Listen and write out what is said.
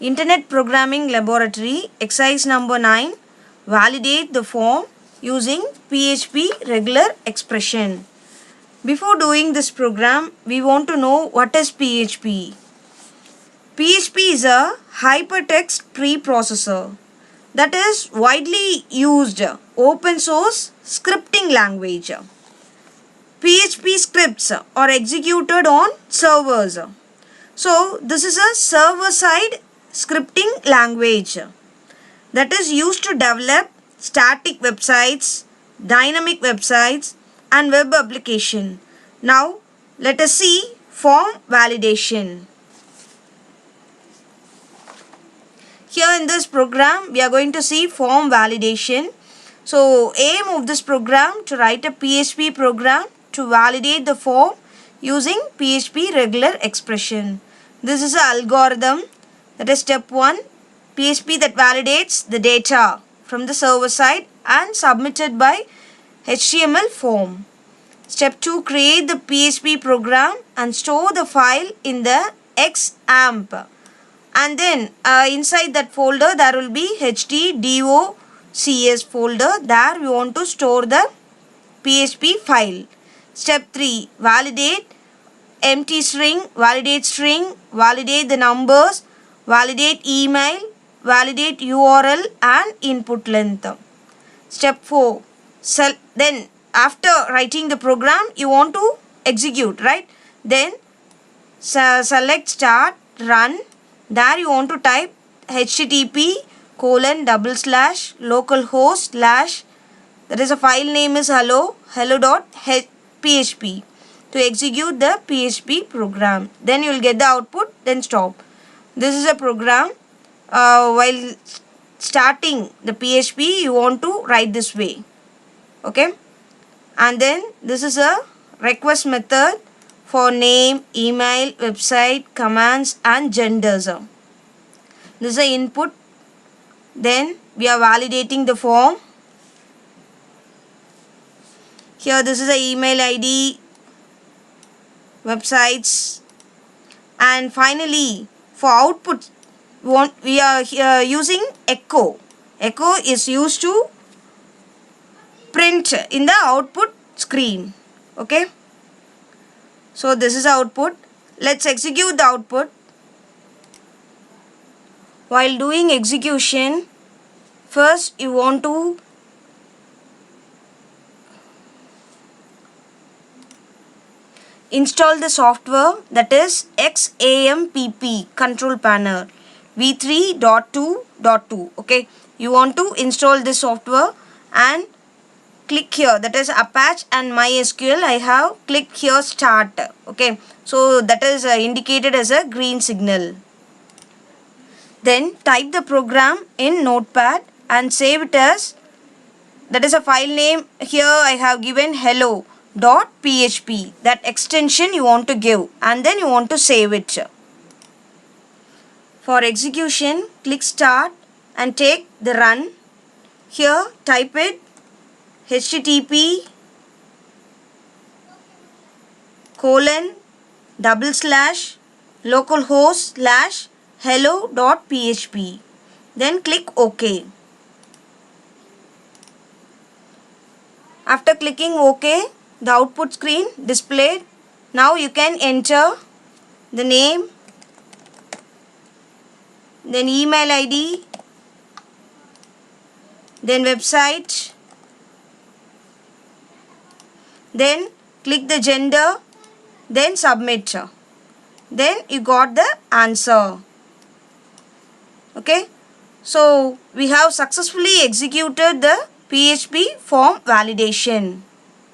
Internet Programming Laboratory, exercise number 9. Validate the form using PHP regular expression. Before doing this program, we want to know what is PHP. PHP is a hypertext preprocessor that is widely used open source scripting language. PHP scripts are executed on servers. So this is a server-side scripting language that is used to develop static websites, dynamic websites and web application. Now let us see form validation. Here in this program we are going to see form validation. So aim of this program to write a PHP program to validate the form using PHP regular expression. This is an algorithm, that is step 1, PHP that validates the data from the server side and submitted by HTML form. Step 2, create the PHP program and store the file in the XAMPP. And then inside that folder there will be htdocs folder. There we want to store the PHP file. Step 3, validate empty string, validate the numbers, validate email, validate URL and input length. Step 4, then after writing the program you want to execute, right? Then select start, run. There you want to type http://localhost/ that is a file name is hello.php to execute the PHP program. Then you will get the output, then stop. This is a program. While starting the PHP you want to write this way. Okay. And then this is a request method for name, email, website, commands and genders. This is the input. Then we are validating the form. Here this is the email ID, websites, and finally for output we are here using echo. Echo is used to print in the output screen. Okay. So this is output. Let's execute the output. While doing execution, first you want to install the software, that is XAMPP control panel v3.2.2. okay, you want to install this software and click here, that is Apache and MySQL. I have clicked here start. Okay, so that is indicated as a green signal. Then type the program in Notepad and save it as, that is a file name. Here I have given hello.php, that extension you want to give, and then you want to save it. For execution, click start and take the run. Here type it http://localhost/hello.php. Then click OK. After clicking OK, the output screen displayed. Now you can enter the name, then email ID, then website, then click the gender, then submit. Then you got the answer. Okay, so we have successfully executed the PHP form validation.